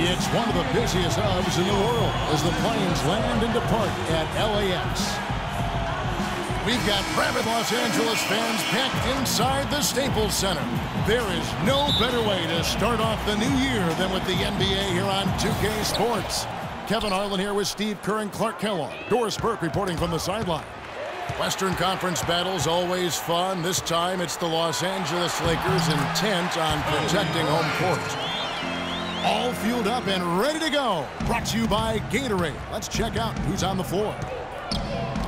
It's one of the busiest hubs in the world as the planes land and depart at LAX. We've got rabid Los Angeles fans packed inside the Staples Center. There is no better way to start off the new year than with the NBA here on 2K Sports. Kevin Harlan here with Steve Kerr and Clark Kellogg. Doris Burke reporting from the sideline. Western Conference battles always fun. This time it's the Los Angeles Lakers intent on protecting home court. All fueled up and ready to go. Brought to you by Gatorade. Let's check out who's on the floor.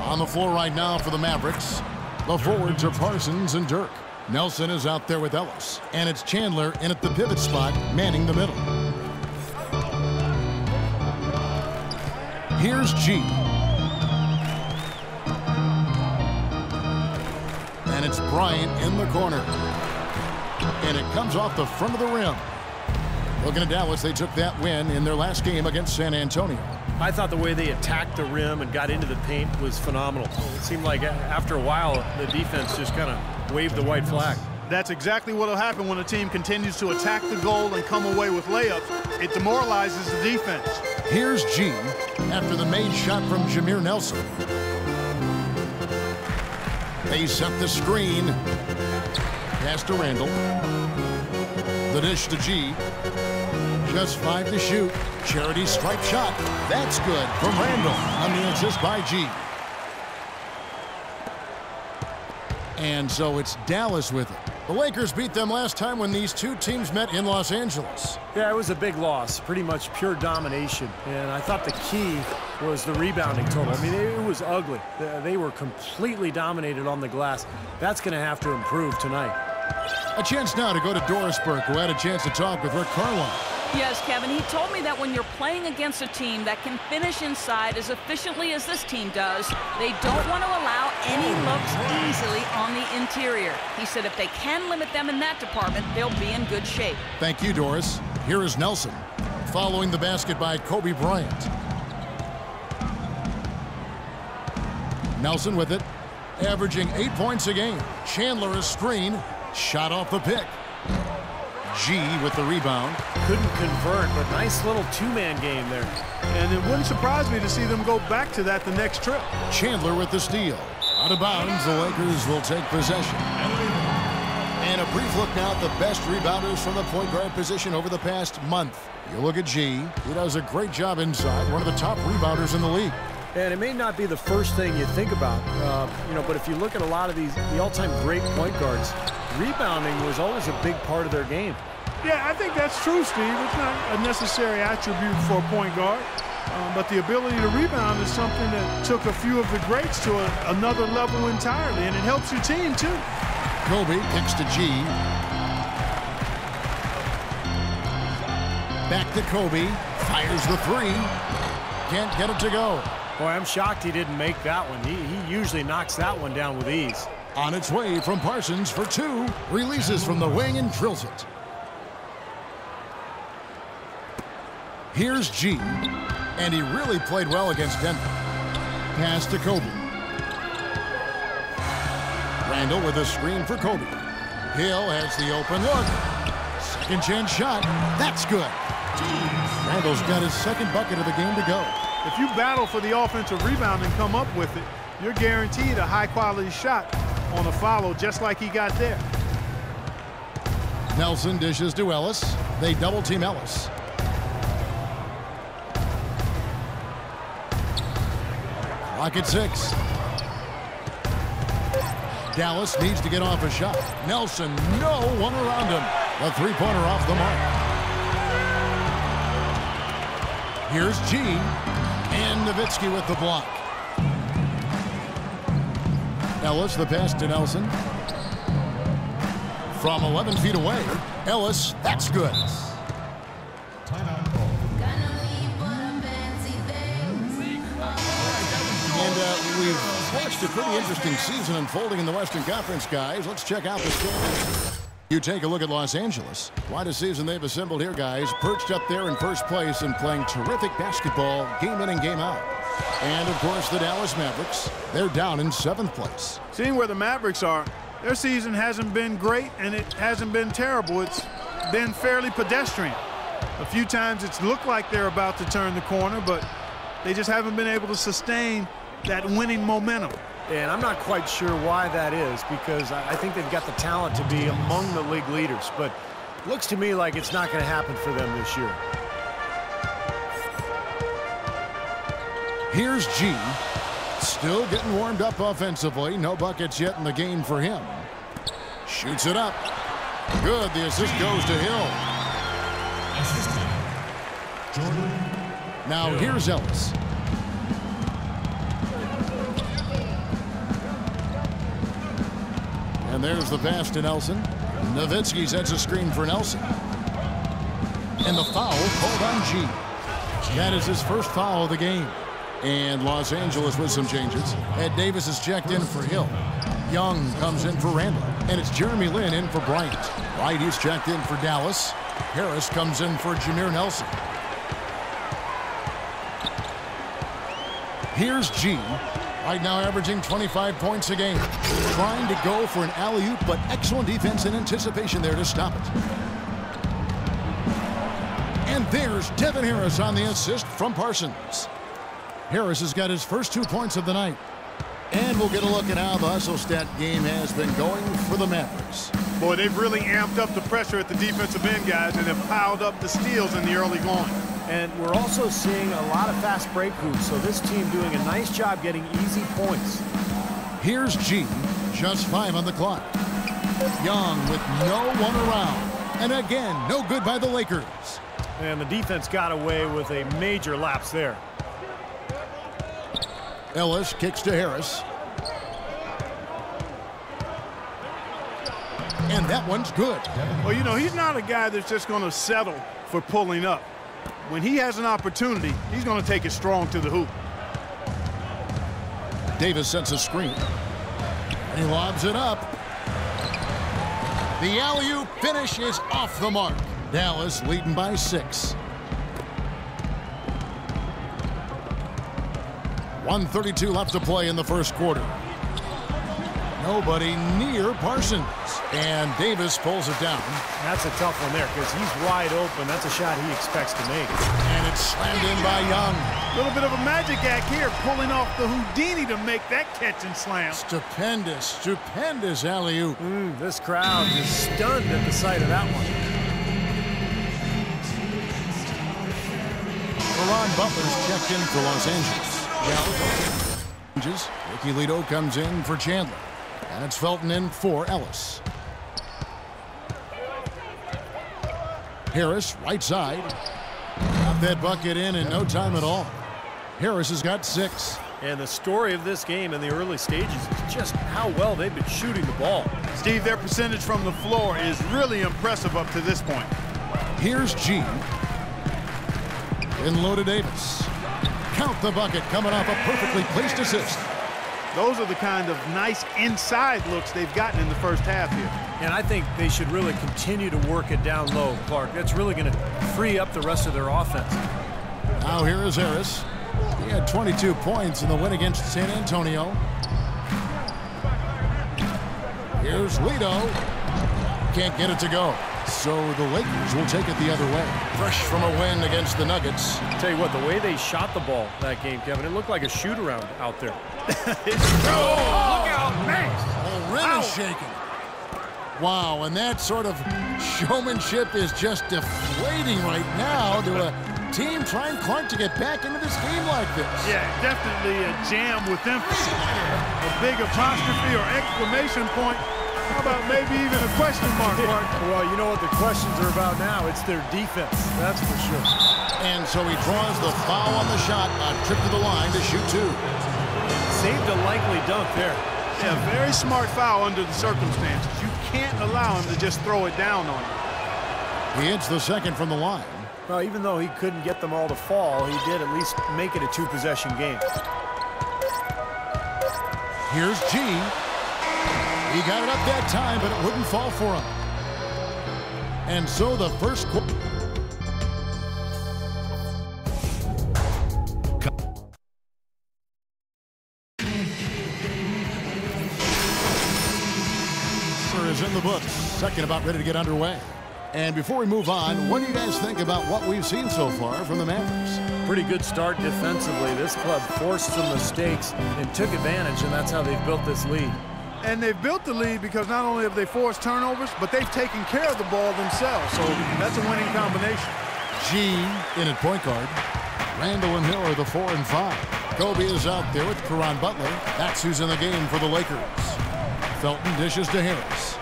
On the floor right now for the Mavericks, the forwards are Parsons and Dirk. Nelson is out there with Ellis, and it's Chandler in at the pivot spot, manning the middle. Here's G. And it's Bryant in the corner. And it comes off the front of the rim. Looking at Dallas, they took that win in their last game against San Antonio. I thought the way they attacked the rim and got into the paint was phenomenal. It seemed like after a while, the defense just kind of waved the white flag. That's exactly what will happen when a team continues to attack the goal and come away with layups. It demoralizes the defense. Here's G after the made shot from Jameer Nelson. They set the screen. Pass to Randall. The dish to G. Just 5 to shoot. Charity stripe shot. That's good from Randall on the assist by G. And so it's Dallas with it. The Lakers beat them last time when these two teams met in Los Angeles. Yeah, it was a big loss. Pretty much pure domination. And I thought the key was the rebounding total. I mean, it was ugly. They were completely dominated on the glass. That's going to have to improve tonight. A chance now to go to Doris Burke, who had a chance to talk with Rick Carlisle. Yes, Kevin, he told me that when you're playing against a team that can finish inside as efficiently as this team does, they don't want to allow any looks easily on the interior. He said if they can limit them in that department, they'll be in good shape. Thank you, Doris. Here is Nelson, following the basket by Kobe Bryant. Nelson with it, averaging 8 points a game. Chandler a screen, shot off the pick. G with the rebound. Couldn't convert, but nice little two-man game there. And it wouldn't surprise me to see them go back to that the next trip. Chandler with the steal. Out of bounds, the Lakers will take possession. And a brief look now at the best rebounders from the point guard position over the past month. You look at G. He does a great job inside, one of the top rebounders in the league. And it may not be the first thing you think about, but if you look at a lot of the all-time great point guards, rebounding was always a big part of their game. Yeah, I think that's true, Steve. It's not a necessary attribute for a point guard, but the ability to rebound is something that took a few of the greats to another level entirely, and it helps your team, too. Kobe kicks to G. Back to Kobe. Fires the three. Can't get it to go. Boy, I'm shocked he didn't make that one. He usually knocks that one down with ease. On its way from Parsons for 2. Releases from the wing and drills it. Here's G. And he really played well against Denver. Pass to Kobe. Randall with a screen for Kobe. Hill has the open look. Second chance shot. That's good. Randall's got his second bucket of the game to go. If you battle for the offensive rebound and come up with it, you're guaranteed a high-quality shot on a follow just like he got there. Nelson dishes to Ellis. They double-team Ellis. Clock at 6. Dallas needs to get off a shot. Nelson, no one around him. The three-pointer off the mark. Here's G. And Nowitzki with the block. Ellis, the pass to Nelson. From 11 feet away, Ellis, that's good. And we've watched a pretty interesting season unfolding in the Western Conference, guys. Let's check out the standings. You take a look at Los Angeles. Quite a season they've assembled here, guys. Perched up there in first place and playing terrific basketball game in and game out. And, of course, the Dallas Mavericks. They're down in 7th place. Seeing where the Mavericks are, their season hasn't been great and it hasn't been terrible. It's been fairly pedestrian. A few times it's looked like they're about to turn the corner, but they just haven't been able to sustain that winning momentum. And I'm not quite sure why that is, because I think they've got the talent to be among the league leaders, but it looks to me like it's not going to happen for them this year. Here's G. Still getting warmed up offensively. No buckets yet in the game for him. Shoots it up. Good. The assist goes to Hill. Now here's Ellis. And there's the pass to Nelson. Nowitzki sets a screen for Nelson. And the foul called on G. That is his first foul of the game. And Los Angeles with some changes. Ed Davis is checked in for Hill. Young comes in for Randall. And it's Jeremy Lin in for Bryant. Wright is checked in for Dallas. Harris comes in for Jameer Nelson. Here's G. Right now averaging 25 points a game. Trying to go for an alley-oop, but excellent defense and anticipation there to stop it. And there's Devin Harris on the assist from Parsons. Harris has got his first 2 points of the night. And we'll get a look at how the hustle stat game has been going for the Mavericks. Boy, they've really amped up the pressure at the defensive end, guys, and have piled up the steals in the early going. And we're also seeing a lot of fast break hoops, so this team doing a nice job getting easy points. Here's G, just 5 on the clock. Young with no one around. And again, no good by the Lakers. And the defense got away with a major lapse there. Ellis kicks to Harris. And that one's good. Well, you know, he's not a guy that's just going to settle for pulling up. When he has an opportunity, he's going to take it strong to the hoop. Davis sets a screen. And he lobs it up. The alley-oop finish is off the mark. Dallas leading by 6. 1:32 left to play in the first quarter. Nobody near Parsons. And Davis pulls it down. That's a tough one there because he's wide open. That's a shot he expects to make. And it's slammed in by Young. A little bit of a magic act here, pulling off the Houdini to make that catch and slam. Stupendous, stupendous alley-oop. This crowd is stunned at the sight of that one. Ron Butler's checked in for Los Angeles. Ricky Lito comes in for Chandler. And it's Felton in for Ellis. Harris, right side. Got that bucket in no time at all. Harris has got 6. And the story of this game in the early stages is just how well they've been shooting the ball. Steve, their percentage from the floor is really impressive up to this point. Here's G. In low to Davis. Count the bucket coming off a perfectly placed assist. Those are the kind of nice inside looks they've gotten in the first half here. And I think they should really continue to work it down low, Clark. That's really going to free up the rest of their offense. Now here is Harris. He had 22 points in the win against San Antonio. Here's Lito. Can't get it to go. So the Lakers will take it the other way. Fresh from a win against the Nuggets. I'll tell you what, the way they shot the ball that game, Kevin, it looked like a shoot-around out there. Look out, man! The rim is shaking. Wow, and that sort of showmanship is just deflating right now to a team trying Clark to get back into this game like this. Yeah, definitely a jam with emphasis. A big apostrophe or exclamation point. How about maybe even a question mark, Mark? Well, you know what the questions are about now. It's their defense, that's for sure. And so he draws the foul on the shot, a trip to the line to shoot 2. Saved a likely dunk there. Yeah, very smart foul under the circumstances. You can't allow him to just throw it down on you. He hits the second from the line. Well, even though he couldn't get them all to fall, he did at least make it a 2-possession game. Here's G. He got it up that time, but it wouldn't fall for him. And so the first quarter is in the books. Second about ready to get underway. And before we move on, what do you guys think about what we've seen so far from the Mavericks? Pretty good start defensively. This club forced some mistakes and took advantage, and that's how they've built this lead. And they've built the lead because not only have they forced turnovers, but they've taken care of the ball themselves. So that's a winning combination. G in at point guard. Randall and Hill are the 4 and 5. Kobe is out there with Caron Butler. That's who's in the game for the Lakers. Felton dishes to Harris.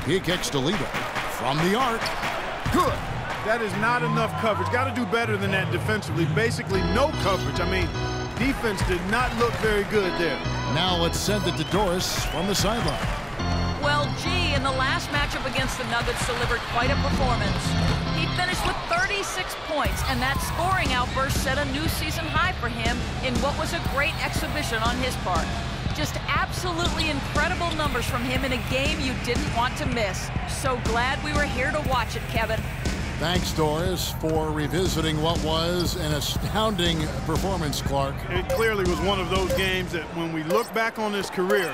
He kicks to Lito. From the arc. Good. That is not enough coverage. Got to do better than that defensively. Basically no coverage. I mean, defense did not look very good there. Now let's send it to Doris from the sideline. Well, G in the last matchup against the Nuggets delivered quite a performance. He finished with 36 points, and that scoring outburst set a new season high for him in what was a great exhibition on his part. Just absolutely incredible numbers from him in a game you didn't want to miss. So glad we were here to watch it, Kevin. Thanks, Doris, for revisiting what was an astounding performance, Clark. It clearly was one of those games that when we look back on his career,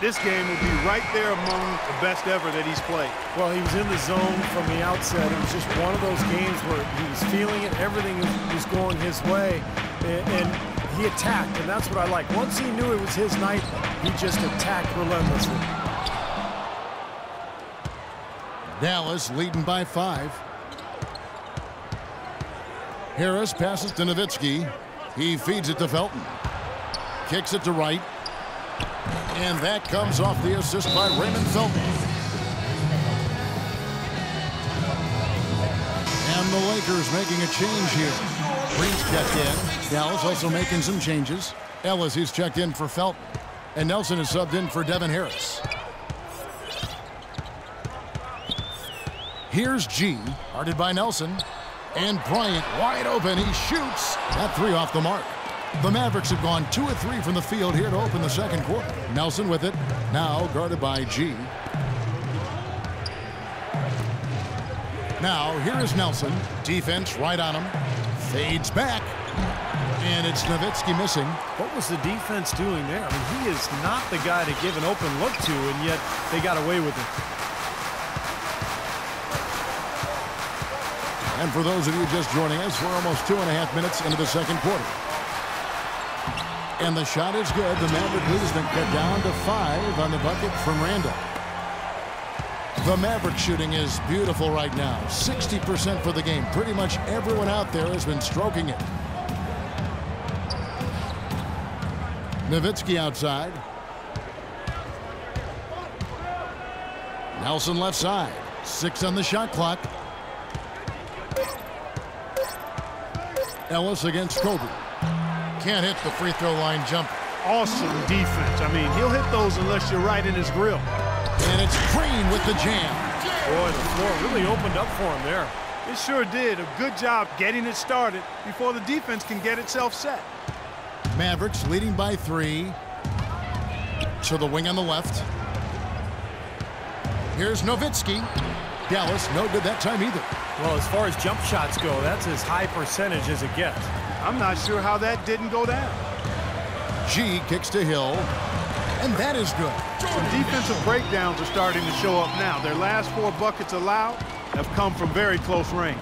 this game will be right there among the best ever that he's played. Well, he was in the zone from the outset. It was just one of those games where he was feeling it. Everything was going his way, and he attacked, and that's what I like. Once he knew it was his night, he just attacked relentlessly. Dallas leading by 5. Harris passes to Nowitzki. He feeds it to Felton. Kicks it to Wright. And that comes off the assist by Raymond Felton. And the Lakers making a change here. Green's checked in. Dallas also making some changes. Ellis, he's checked in for Felton. And Nelson is subbed in for Devin Harris. Here's G, guarded by Nelson. And Bryant wide open. He shoots. That 3 off the mark. The Mavericks have gone 2 of 3 from the field here to open the second quarter. Nelson with it. Now guarded by G. Now here is Nelson. Defense right on him. Fades back. And it's Nowitzki missing. What was the defense doing there? I mean, he is not the guy to give an open look to, and yet they got away with it. And for those of you just joining us, we're almost 2.5 minutes into the second quarter. And the shot is good. The Maverick lead has been cut down to 5 on the bucket from Randall. The Maverick shooting is beautiful right now. 60% for the game. Pretty much everyone out there has been stroking it. Nowitzki outside. Nelson left side. 6 on the shot clock. Ellis against Kobe. Can't hit the free throw line jumper. Awesome defense. I mean, he'll hit those unless you're right in his grill. And it's Green with the jam. Boy, the floor really opened up for him there. It sure did. A good job getting it started before the defense can get itself set. Mavericks leading by 3. To the wing on the left. Here's Nowitzki. Dallas no good that time either. Well, as far as jump shots go, that's as high percentage as it gets. I'm not sure how that didn't go down. G kicks to Hill. And that is good. Some defensive breakdowns are starting to show up now. Their last 4 buckets allowed have come from very close range.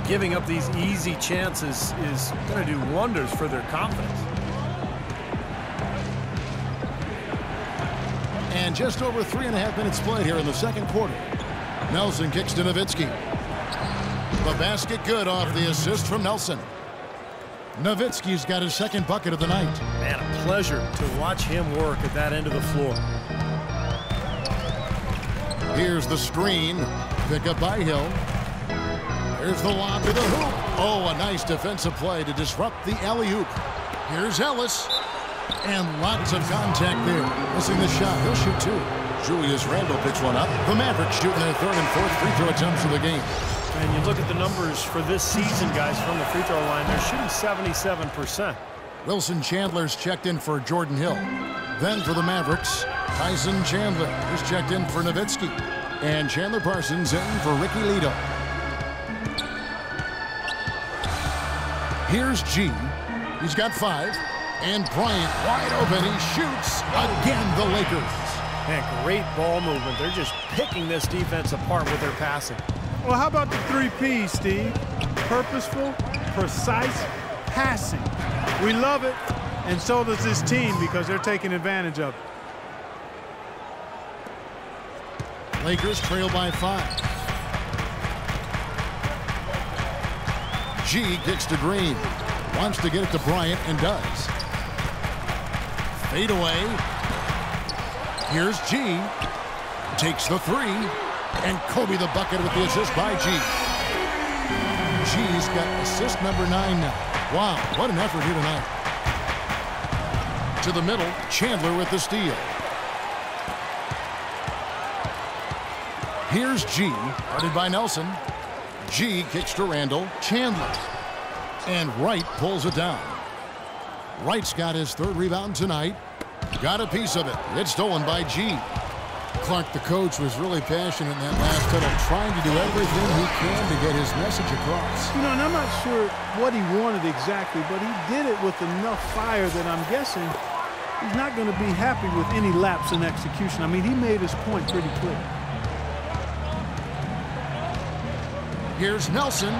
Giving up these easy chances is going to do wonders for their confidence. And just over 3.5 minutes played here in the second quarter. Nelson kicks to Nowitzki. The basket good off the assist from Nelson. Nowitzki's got his second bucket of the night. Man, a pleasure to watch him work at that end of the floor. Here's the screen. Pick up by Hill. Here's the lob to the hoop. Oh, a nice defensive play to disrupt the alley-oop. Here's Ellis. And lots of contact there. Missing the shot. He'll shoot 2. Julius Randle picks one up. The Mavericks shooting their 3rd and 4th free throw attempts of the game. And you look at the numbers for this season, guys, from the free throw line. They're shooting 77%. Wilson Chandler's checked in for Jordan Hill. Then for the Mavericks, Tyson Chandler is checked in for Nowitzki. And Chandler Parsons in for Ricky Lito. Here's G. He's got 5. And Bryant wide open. He shoots again, the Lakers. Man, great ball movement. They're just picking this defense apart with their passing. Well, how about the 3 Ps, Steve? Purposeful, precise, passing. We love it, and so does this team because they're taking advantage of it. Lakers trail by 5. G kicks to Green. Wants to get it to Bryant and does. Fade away. Here's G. Takes the 3. And Kobe the bucket with the assist by G. G's got assist number 9 now. Wow, what an effort here tonight. To the middle, Chandler with the steal. Here's G, guarded by Nelson. G kicks to Randall. Chandler. And Wright pulls it down. Wright's got his 3rd rebound tonight. Got a piece of it. It's stolen by G. Clark, the coach, was really passionate in that last tunnel, trying to do everything he can to get his message across. You know, and I'm not sure what he wanted exactly, but he did it with enough fire that I'm guessing he's not going to be happy with any lapse in execution. I mean, he made his point pretty clear. Here's Nelson.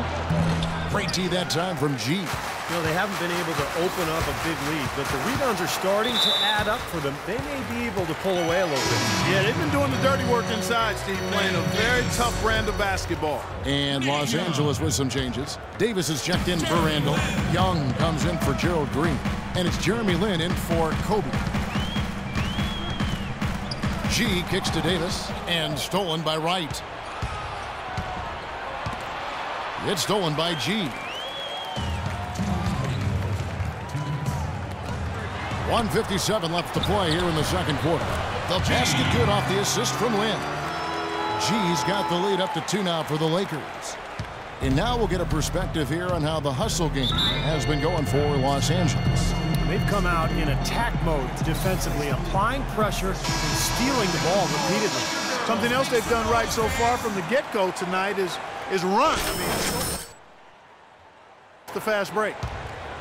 Great tee that time from G. You know, they haven't been able to open up a big lead, but the rebounds are starting to add up for them. They may be able to pull away a little bit. Yeah, they've been doing the dirty work inside, Steve, playing a very tough brand of basketball. And Los Angeles with some changes. Davis is checked in for Randall. Young comes in for Gerald Green. And it's Jeremy Lin in for Kobe. G kicks to Davis and stolen by Wright. It's stolen by G. 1:57 left to play here in the second quarter. The basket good off the assist from Lin. G's got the lead up to 2 now for the Lakers. And now we'll get a perspective here on how the hustle game has been going for Los Angeles. They've come out in attack mode defensively, applying pressure and stealing the ball repeatedly. Something else they've done right so far from the get-go tonight is run. I mean, the fast break.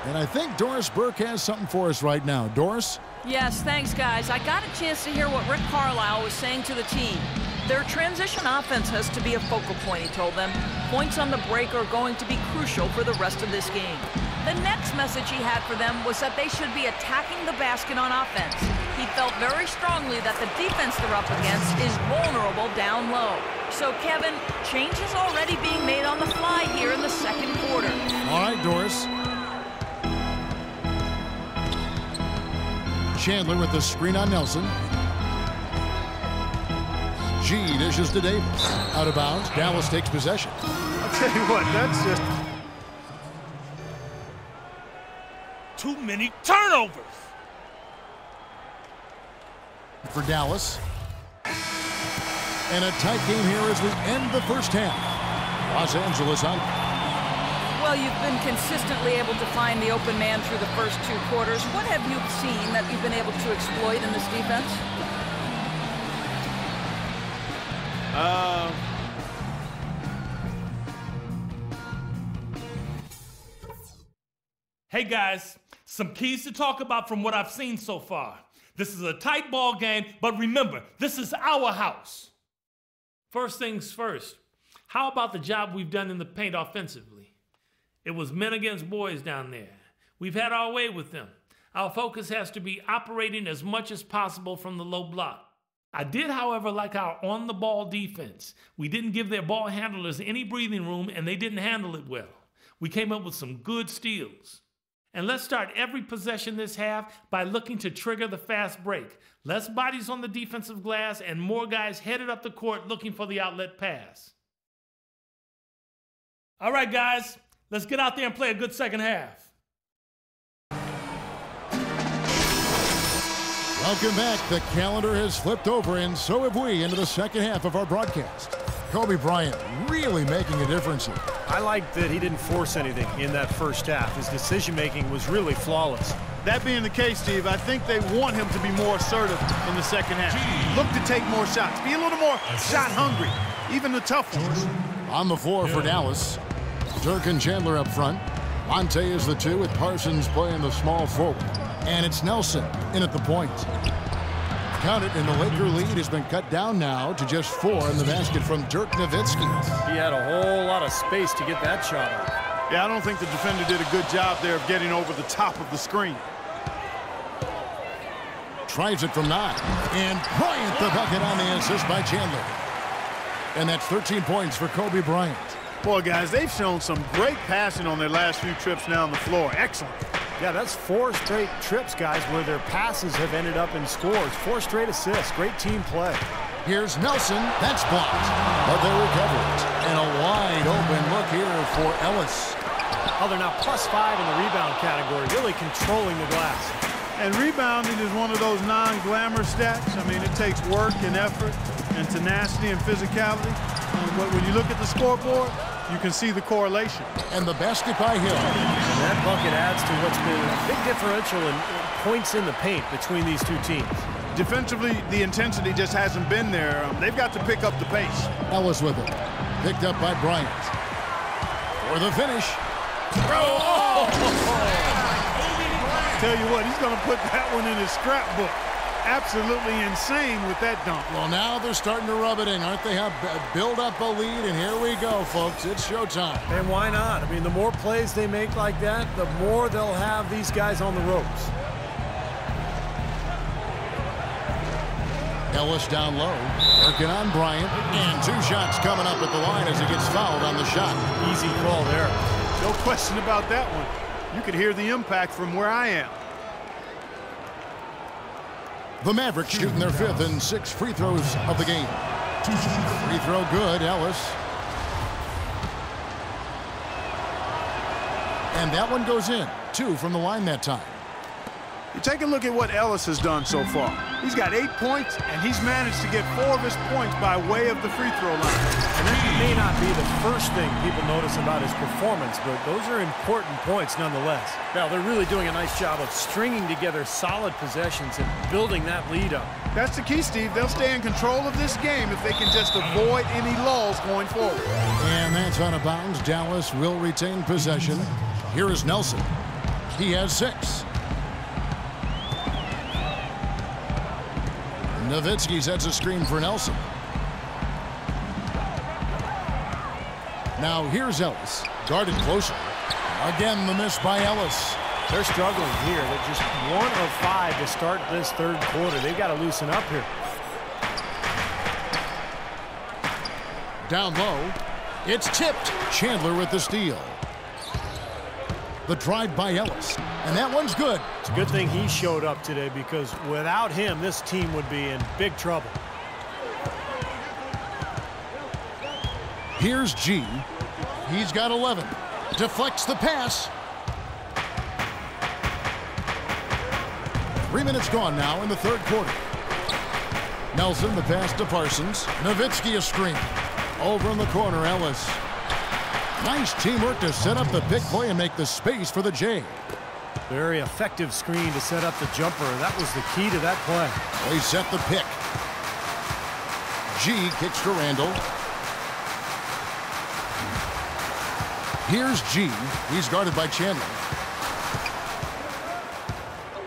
And I think Doris Burke has something for us right now. Doris? Yes, thanks, guys. I got a chance to hear what Rick Carlisle was saying to the team. Their transition offense has to be a focal point, he told them. Points on the break are going to be crucial for the rest of this game. The next message he had for them was that they should be attacking the basket on offense. He felt very strongly that the defense they're up against is vulnerable down low. So, Kevin, change is already being made on the fly here in the second quarter. All right, Doris. Chandler with the screen on Nelson. G dishes to Davis. Out of bounds. Dallas takes possession. I'll tell you what, that's just... Too many turnovers. For Dallas. And a tight game here as we end the first half. Los Angeles on. Well, you've been consistently able to find the open man through the first 2 quarters. What have you seen that you've been able to exploit in this defense? Hey, guys, some keys to talk about from what I've seen so far. This is a tight ball game, but remember, this is our house. First things first, how about the job we've done in the paint offensively? It was men against boys down there. We've had our way with them. Our focus has to be operating as much as possible from the low block. I did, however, like our on-the-ball defense. We didn't give their ball handlers any breathing room, and they didn't handle it well. We came up with some good steals. And let's start every possession this half by looking to trigger the fast break. Less bodies on the defensive glass and more guys headed up the court looking for the outlet pass. All right, guys. Let's get out there and play a good second half. Welcome back. The calendar has flipped over, and so have we, into the second half of our broadcast. Kobe Bryant really making a difference here. I like that he didn't force anything in that first half. His decision-making was really flawless. That being the case, Steve, I think they want him to be more assertive in the second half. Look to take more shots. Be a little more shot hungry, even the tough ones. On the floor for Dallas. Dirk and Chandler up front. Monte is the 2 with Parsons playing the small forward. And it's Nelson in at the point. Count it, and the Laker lead has been cut down now to just 4 in the basket from Dirk Nowitzki. He had a whole lot of space to get that shot off. Yeah, I don't think the defender did a good job there of getting over the top of the screen. Tries it from 9. And Bryant the bucket on the assist by Chandler. And that's 13 points for Kobe Bryant. Boy, guys, they've shown some great passing on their last few trips down the floor. Excellent. Yeah, that's 4 straight trips, guys, where their passes have ended up in scores. 4 straight assists. Great team play. Here's Nelson. That's blocked. But they recover it. And a wide open look here for Ellis. Oh, they're now +5 in the rebound category, really controlling the glass. And rebounding is one of those non-glamour stats. I mean, it takes work and effort and tenacity and physicality. But when you look at the scoreboard, you can see the correlation. And the basket by Hill. And that bucket adds to what's been a big differential in points in the paint between these two teams. Defensively, the intensity just hasn't been there. They've got to pick up the pace. Ellis with it. Picked up by Bryant. For the finish. Tell you what, he's going to put that one in his scrapbook. Absolutely insane with that dunk. Well, now they're starting to rub it in, aren't they? Build up a lead, and here we go, folks. It's showtime. And why not? I mean, the more plays they make like that, the more they'll have these guys on the ropes. Ellis down low, working on Bryant, and 2 shots coming up at the line as he gets fouled on the shot. Easy call there. No question about that one. You could hear the impact from where I am. The Mavericks shooting their 5th and 6th free throws of the game. Free throw good, Ellis. And that one goes in. 2 from the line that time. You take a look at what Ellis has done so far. He's got 8 points, and he's managed to get 4 of his points by way of the free throw line. And that may not be the first thing people notice about his performance, but those are important points nonetheless. Now, they're really doing a nice job of stringing together solid possessions and building that lead up. That's the key, Steve. They'll stay in control of this game if they can just avoid any lulls going forward. And that's out of bounds. Dallas will retain possession. Here is Nelson. He has 6. Nowitzki sets a screen for Nelson. Now here's Ellis, guarded closer. Again, the miss by Ellis. They're struggling here. They're just 1 of 5 to start this 3rd quarter. They've got to loosen up here. Down low, it's tipped. Chandler with the steal. The drive by Ellis, and that one's good. It's a good thing he showed up today, because without him, this team would be in big trouble. Here's G. He's got 11. Deflects the pass. 3 minutes gone now in the 3rd quarter. Nelson, the pass to Parsons. Nowitzki a screen. Over in the corner, Ellis. Nice teamwork to set up the pick play and make the space for the J. Very effective screen to set up the jumper. That was the key to that play. They set the pick. G kicks to Randall. Here's G. He's guarded by Chandler.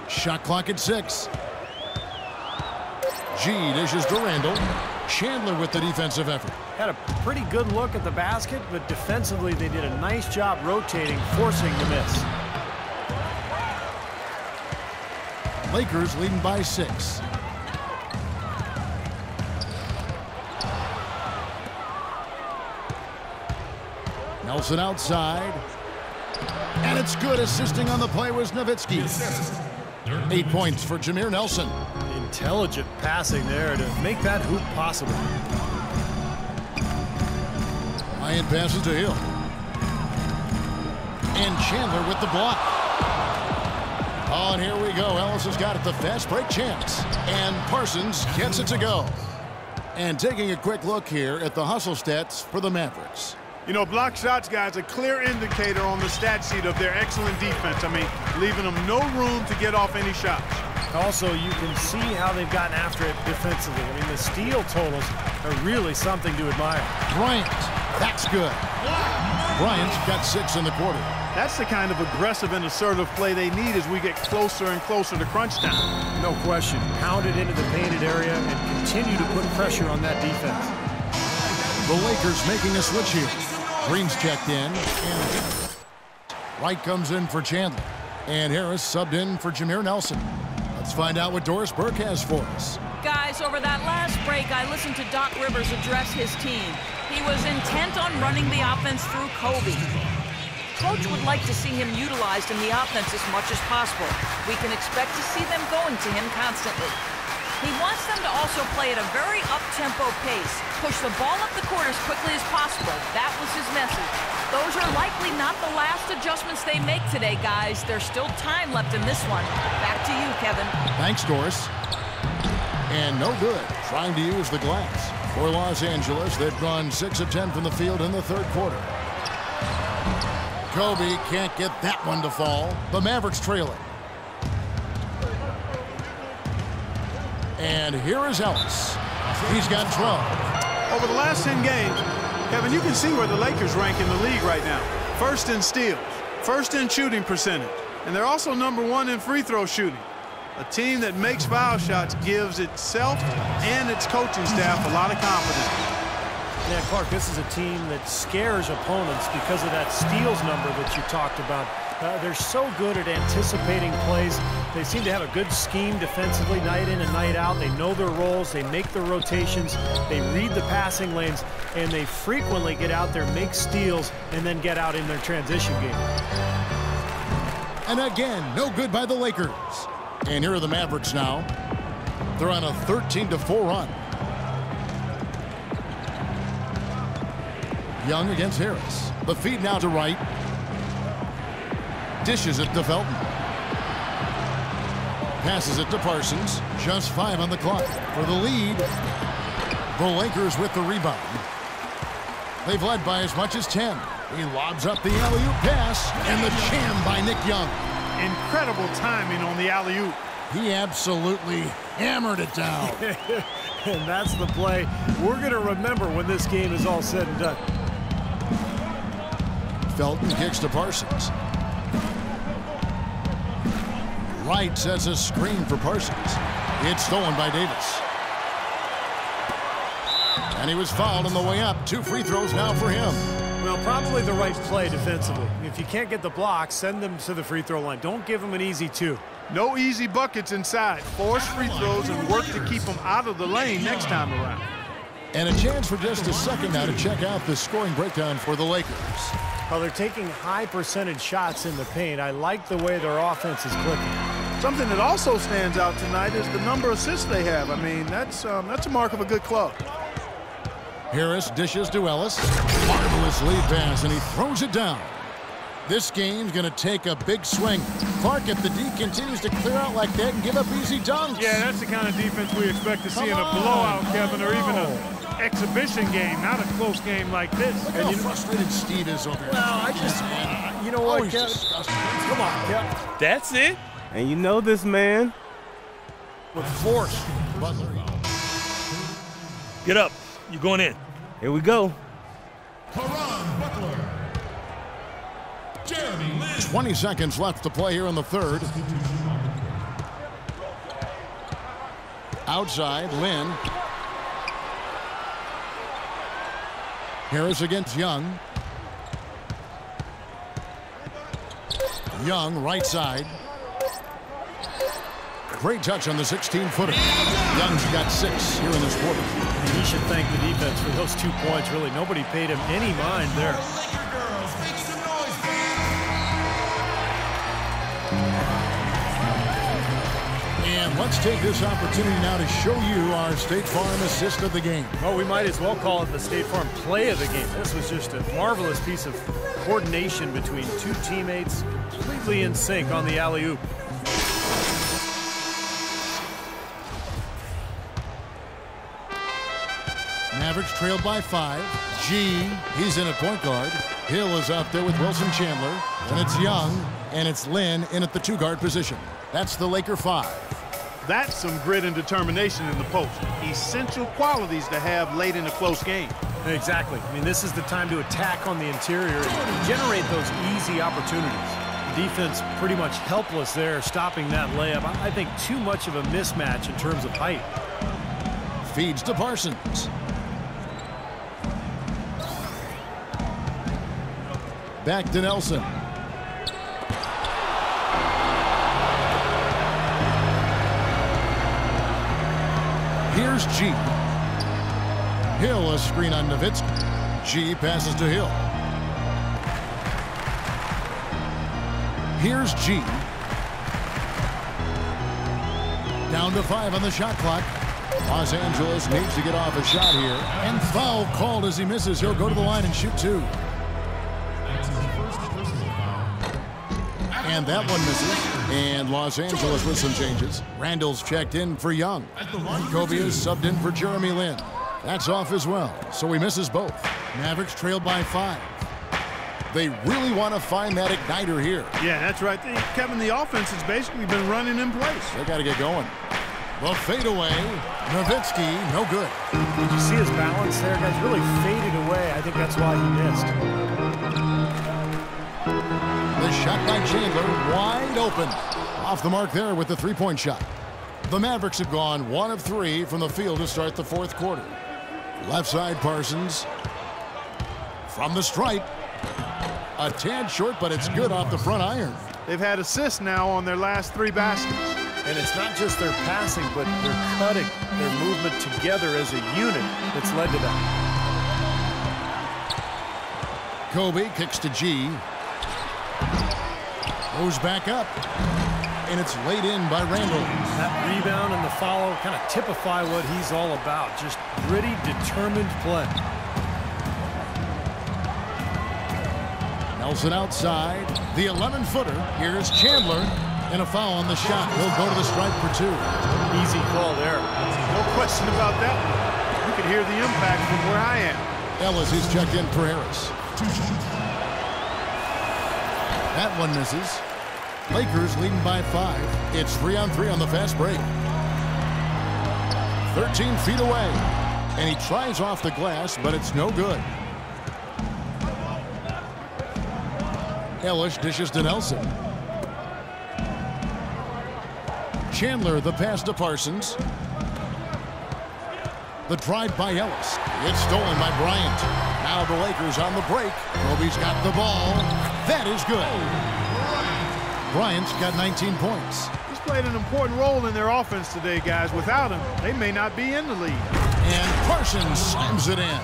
Shot clock at 6. G dishes to Randall. Chandler with the defensive effort. Had a pretty good look at the basket, but defensively they did a nice job rotating, forcing the miss. Lakers leading by 6. Nelson outside. And it's good. Assisting on the play was Nowitzki. 8 points for Jameer Nelson. Intelligent passing there to make that hoop possible. Bryant passes to Hill. And Chandler with the block. Oh, and here we go. Ellis has got it, the fast break chance. And Parsons gets it to go. And taking a quick look here at the hustle stats for the Mavericks. You know, block shots, guys, a clear indicator on the stat sheet of their excellent defense. I mean, leaving them no room to get off any shots. Also, you can see how they've gotten after it defensively. I mean, the steal totals are really something to admire. Bryant, that's good. Bryant's got 6 in the quarter. That's the kind of aggressive and assertive play they need as we get closer and closer to crunch time. No question. Pound it into the painted area and continue to put pressure on that defense. The Lakers making a switch here. Green's checked in. And Wright comes in for Chandler. And Harris subbed in for Jameer Nelson. Let's find out what Doris Burke has for us. Guys, over that last break, I listened to Doc Rivers address his team. He was intent on running the offense through Kobe. Coach would like to see him utilized in the offense as much as possible. We can expect to see them going to him constantly. He wants them to also play at a very up-tempo pace, push the ball up the court as quickly as possible. That was his message. Those are likely not the last adjustments they make today, guys. There's still time left in this one. Back to you, Kevin. Thanks, Doris. And no good trying to use the glass. For Los Angeles, they've gone 6 of 10 from the field in the third quarter. Kobe can't get that one to fall. The Mavericks trail it. And here is Ellis. He's got 12. Over the last 10 games, Kevin, you can see where the Lakers rank in the league right now. First in steals, first in shooting percentage, and they're also #1 in free throw shooting. A team that makes foul shots gives itself and its coaching staff a lot of confidence. Yeah, Clark, this is a team that scares opponents because of that steals number that you talked about. They're so good at anticipating plays. They seem to have a good scheme defensively night in and night out. They know their roles. They make the rotations. They read the passing lanes, and they frequently get out there, make steals, and then get out in their transition game. And again, no good by the Lakers. And here are the Mavericks now. They're on a 13-4 run. Young against Harris. The feed now to Wright. Dishes it to Felton. Passes it to Parsons. Just 5 on the clock. For the lead, the Lakers with the rebound. They've led by as much as 10. He lobs up the alley-oop pass, and the jam by Nick Young. Incredible timing on the alley-oop. He absolutely hammered it down. And that's the play we're going to remember when this game is all said and done. Felton kicks to Parsons. Wright sets a screen for Parsons. It's stolen by Davis. And he was fouled on the way up. 2 free throws now for him. Well, probably the right play defensively. If you can't get the block, send them to the free throw line. Don't give them an easy 2. No easy buckets inside. Force free throws and work to keep them out of the lane next time around. And a chance for just a second now to check out the scoring breakdown for the Lakers. Well, they're taking high percentage shots in the paint. I like the way their offense is clicking. Something that also stands out tonight is the number of assists they have. I mean, that's a mark of a good club. Harris dishes to Ellis. Marvelous lead pass, and he throws it down. This game's going to take a big swing. Clark, if the D continues to clear out like that and give up easy dunks. Yeah, that's the kind of defense we expect to see in a blowout, Kevin, or even an exhibition game, not a close game like this. Look how frustrated Steve is over here. Well, I just, you know what, Kevin? Come on, Kevin. That's it. And you know this man. With force. Butler. Get up. You're going in. Here we go. 20 seconds left to play here in the third. Outside, Lynn. Harris against Young. Young, right side. Great touch on the 16-footer. Young's got 6 here in this quarter. And he should thank the defense for those 2 points, really. Nobody paid him any mind there. And let's take this opportunity now to show you our State Farm assist of the game. Well, we might as well call it the State Farm play of the game. This was just a marvelous piece of coordination between 2 teammates, completely in sync on the alley-oop. Mavericks trailed by 5. G, he's in at point guard. Hill is out there with Wilson Chandler. And it's Young, and it's Lynn in at the 2-guard position. That's the Laker 5. That's some grit and determination in the post. Essential qualities to have late in a close game. Exactly. I mean, this is the time to attack on the interior and generate those easy opportunities. The defense pretty much helpless there, stopping that layup. I think too much of a mismatch in terms of height. Feeds to Parsons. Back to Nelson. Here's G. Hill, a screen on Nowitzki. G passes to Hill. Here's G. Down to 5 on the shot clock. Los Angeles needs to get off a shot here. And foul called as he misses. He'll go to the line and shoot 2. And that one misses. And Los Angeles with some changes. Randall's checked in for Young. Kobe is subbed in for Jeremy Lin. That's off as well, so he misses both. Mavericks trailed by 5. They really want to find that igniter here. Yeah, that's right. Kevin, the offense has basically been running in place. They got to get going. Well, fadeaway. Nowitzki, no good. Did you see his balance there? Guys really faded away. I think that's why he missed. The shot by Chandler, wide open. Off the mark there with the three-point shot. The Mavericks have gone 1 of 3 from the field to start the fourth quarter. Left side Parsons. From the stripe. A tad short, but it's good off the front iron. They've had assists now on their last 3 baskets. And it's not just their passing, but their cutting, their movement together as a unit that's led to that. Kobe kicks to G. Goes back up. And it's laid in by Randall. That rebound and the follow kind of typify what he's all about. Just gritty, determined play. Nelson outside. The 11-footer. Here's Chandler. And a foul on the shot. He'll go to the stripe for 2. Easy call there. No question about that one. You can hear the impact from where I am. Ellis is checked in for Harris. That one misses. Lakers leading by 5. It's 3-on-3 on the fast break. 13 feet away. And he tries off the glass, but it's no good. Ellis dishes to Nelson. Chandler, the pass to Parsons. The drive by Ellis. It's stolen by Bryant. Now the Lakers on the break. Kobe's got the ball. That is good. Bryant's got 19 points. He's played an important role in their offense today, guys. Without him, they may not be in the lead. And Parsons slams it in.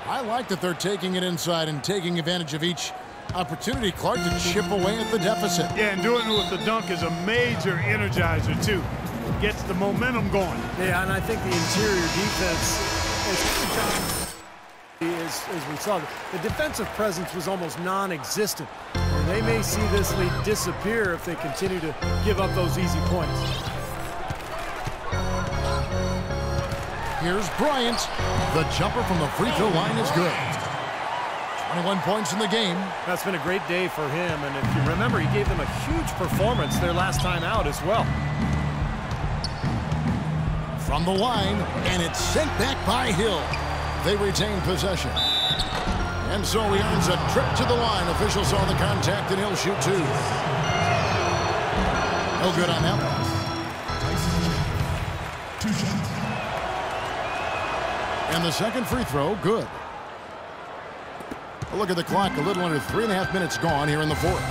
I like that they're taking it inside and taking advantage of each opportunity, Clark, to chip away at the deficit. Yeah, and doing it with the dunk is a major energizer, too. Gets the momentum going. Yeah, and I think the interior defense, as we saw, the defensive presence was almost non-existent. And they may see this lead disappear if they continue to give up those easy points. Here's Bryant. The jumper from the free throw line is good. 21 points in the game. That's been a great day for him, and if you remember, he gave them a huge performance their last time out as well. From the line, and it's sent back by Hill. They retain possession. And so he earns a trip to the line. Officials saw the contact, and he'll shoot 2. No good on that one. 2 shots. And the second free throw, good. Look at the clock, a little under 3.5 minutes gone here in the fourth.